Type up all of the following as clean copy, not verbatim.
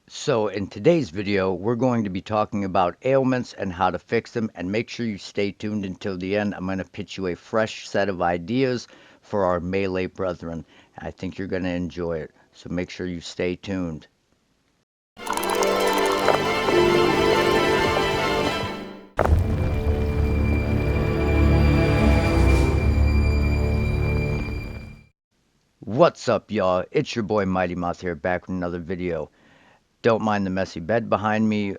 So in today's video, we're going to be talking about ailments and how to fix them, and make sure you stay tuned until the end. I'm going to pitch you a fresh set of ideas for our melee brethren. I think you're going to enjoy it, so make sure you stay tuned. What's up, y'all? It's your boy Mighty Moth here, back with another video. Don't mind the messy bed behind me.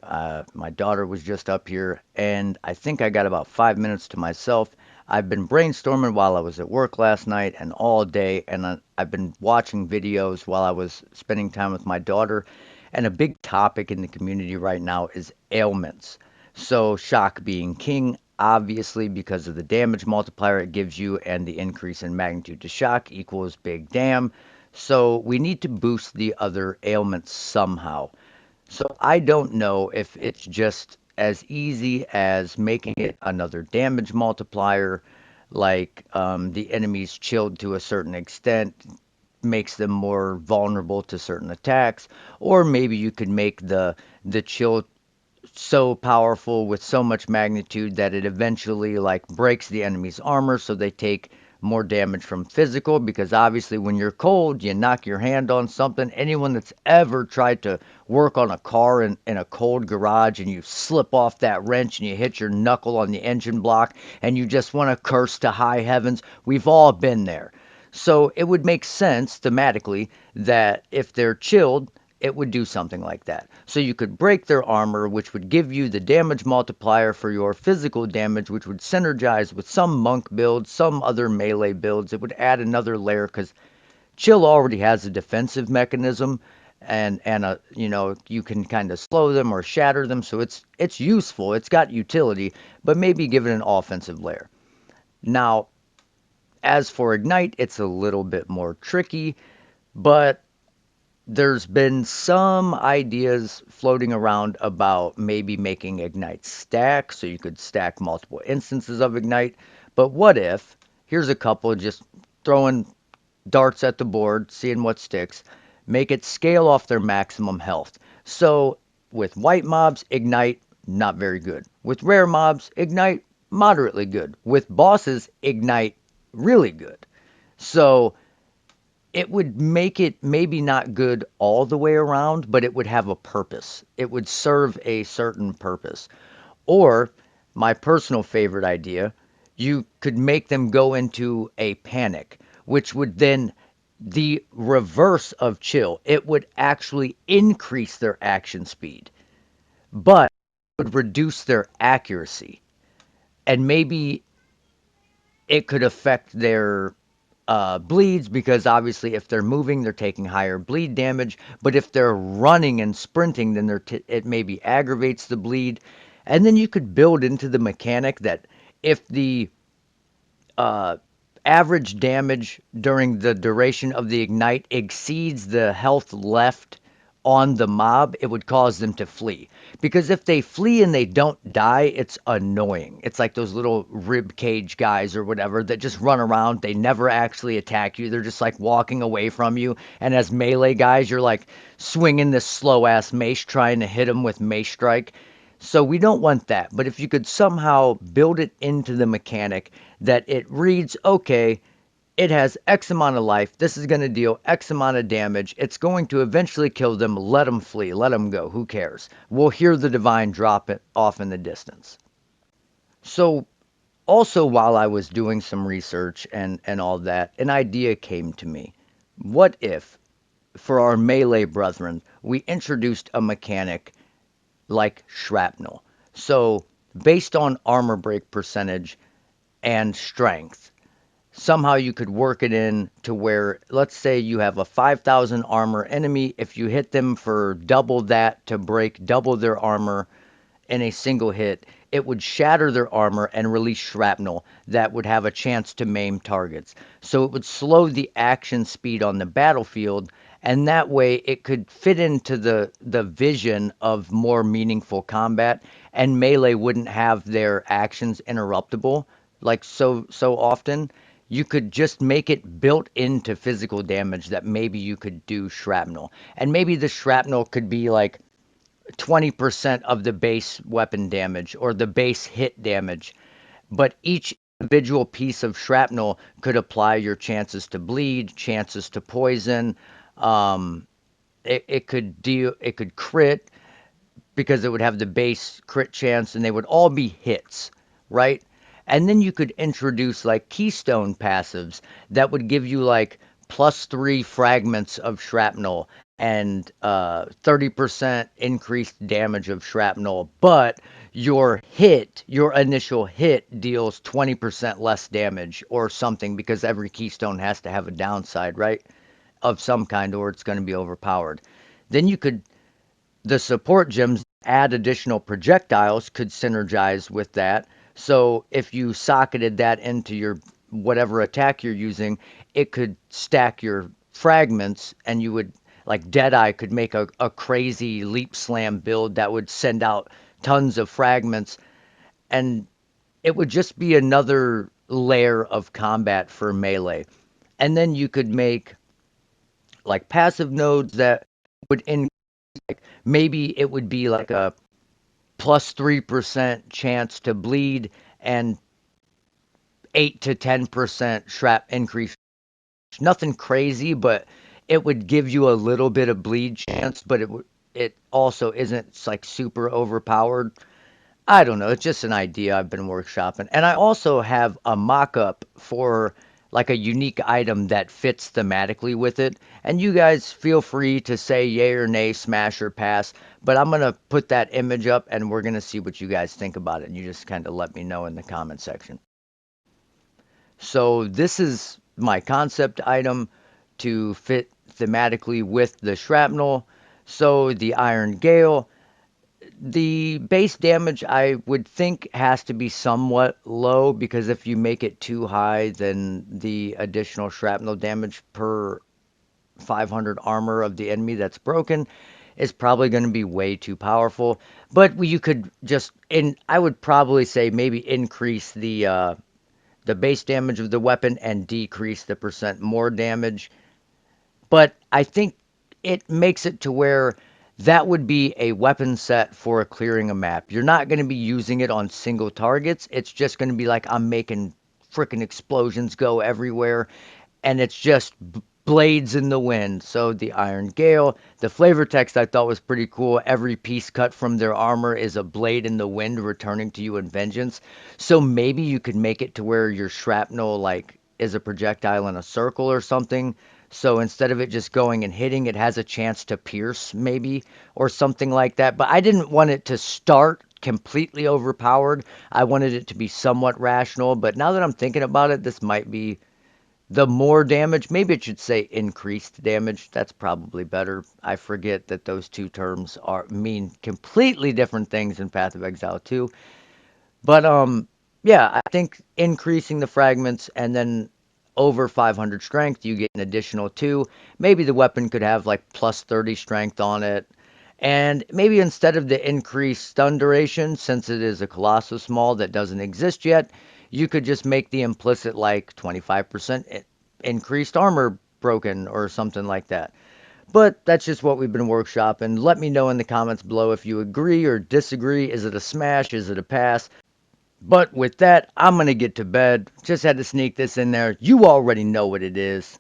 My daughter was just up here, and I think I got about 5 minutes to myself. I've been brainstorming while I was at work last night and all day, and I've been watching videos while I was spending time with my daughter. And a big topic in the community right now is ailments. So, shock being king, obviously, because of the damage multiplier it gives you, and the increase in magnitude to shock equals big damn. So, we need to boost the other ailments somehow. So I don't know if it's just as easy as making it another damage multiplier, like the enemy's chilled to a certain extent, makes them more vulnerable to certain attacks, or maybe you could make the chill so powerful with so much magnitude that it eventually like breaks the enemy's armor so they take more damage from physical, because obviously when you're cold you knock your hand on something. Anyone that's ever tried to work on a car in a cold garage and you slip off that wrench and you hit your knuckle on the engine block and you just want to curse to high heavens, we've all been there. So it would make sense thematically that if they're chilled, it would do something like that. So you could break their armor, which would give you the damage multiplier for your physical damage, which would synergize with some monk builds, some other melee builds. It would add another layer because chill already has a defensive mechanism, and a you can kind of slow them or shatter them, so it's useful. It's got utility, but maybe give it an offensive layer. Now, as for ignite, it's a little bit more tricky, but there's been some ideas floating around about maybe making Ignite stack so you could stack multiple instances of Ignite. But what if, here's a couple, just throwing darts at the board, seeing what sticks, make it scale off their maximum health. So with white mobs, Ignite, not very good. With rare mobs, Ignite, moderately good. With bosses, Ignite, really good. So it would make it maybe not good all the way around, but it would have a purpose. It would serve a certain purpose. Or, my personal favorite idea, you could make them go into a panic, which would then the reverse of chill. It would actually increase their action speed, but would reduce their accuracy. And maybe it could affect their bleeds, because obviously if they're moving they're taking higher bleed damage, but if they're running and sprinting then it maybe aggravates the bleed. And then you could build into the mechanic that if the uh, average damage during the duration of the ignite exceeds the health left on the mob, it would cause them to flee. Because if they flee and they don't die, it's annoying. It's like those little rib cage guys or whatever that just run around. They never actually attack you. They're just like walking away from you. And as melee guys, you're like swinging this slow ass mace trying to hit them with mace strike. So we don't want that. But if you could somehow build it into the mechanic that it reads, okay, it has X amount of life. This is going to deal X amount of damage. It's going to eventually kill them. Let them flee. Let them go. Who cares? We'll hear the divine drop it off in the distance. So also while I was doing some research and all that, an idea came to me. What if, for our melee brethren, we introduced a mechanic like shrapnel? So based on armor break percentage and strength, somehow you could work it in to where, let's say you have a 5,000 armor enemy. If you hit them for double that to break double their armor in a single hit, it would shatter their armor and release shrapnel that would have a chance to maim targets. So it would slow the action speed on the battlefield, and that way it could fit into the vision of more meaningful combat, and melee wouldn't have their actions interruptible like so often. you could just make it built into physical damage that maybe you could do shrapnel. And maybe the shrapnel could be like 20% of the base weapon damage or the base hit damage. But each individual piece of shrapnel could apply your chances to bleed, chances to poison. Um, it could crit, because it would have the base crit chance and they would all be hits, right? And then you could introduce like keystone passives that would give you like +3 fragments of shrapnel and 30% increased damage of shrapnel, but your initial hit deals 20% less damage or something, because every keystone has to have a downside, right? Of some kind, or it's going to be overpowered. Then you could the support gems add additional projectiles could synergize with that. So if you socketed that into your whatever attack you're using, it could stack your fragments, and you would, like Deadeye could make a crazy leap slam build that would send out tons of fragments, and it would just be another layer of combat for melee. And then you could make like passive nodes that would maybe it would be like a +3% chance to bleed and 8 to 10% shrap increase. Nothing crazy, but it would give you a little bit of bleed chance, but it also isn't like super overpowered. I don't know. It's just an idea I've been workshopping. And I also have a mock-up for like a unique item that fits thematically with it. And you guys feel free to say yay or nay, smash or pass. But I'm going to put that image up and we're going to see what you guys think about it. And you just kind of let me know in the comment section. So this is my concept item to fit thematically with the shrapnel. So the Iron Gale. The base damage, I would think, has to be somewhat low, because if you make it too high, then the additional shrapnel damage per 500 armor of the enemy that's broken is probably going to be way too powerful. But you could just, I would probably say maybe increase the base damage of the weapon and decrease the percent more damage. But I think it makes it to where that would be a weapon set for clearing a map. You're not going to be using it on single targets. It's just going to be like I'm making freaking explosions go everywhere, and it's just blades in the wind. So the Iron Gale, the flavor text I thought was pretty cool. Every piece cut from their armor is a blade in the wind returning to you in vengeance. So maybe you could make it to where your shrapnel like is a projectile in a circle or something. So instead of it just going and hitting, it has a chance to pierce, maybe, or something like that. But I didn't want it to start completely overpowered. I wanted it to be somewhat rational. But now that I'm thinking about it, this might be the more damage. Maybe it should say increased damage. That's probably better. I forget that those two terms are mean completely different things in Path of Exile 2. But yeah, I think increasing the fragments and then over 500 strength, you get an additional 2. Maybe the weapon could have like +30 strength on it. And maybe instead of the increased stun duration, since it is a Colossus Maul that doesn't exist yet, you could just make the implicit like 25% increased armor broken or something like that. But that's just what we've been workshopping. Let me know in the comments below if you agree or disagree. Is it a smash? Is it a pass? But with that, I'm going to get to bed. Just had to sneak this in there. You already know what it is.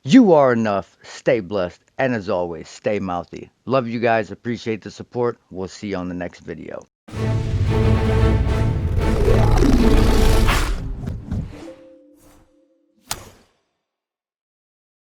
You are enough. Stay blessed. And as always, stay mouthy. Love you guys. Appreciate the support. We'll see you on the next video.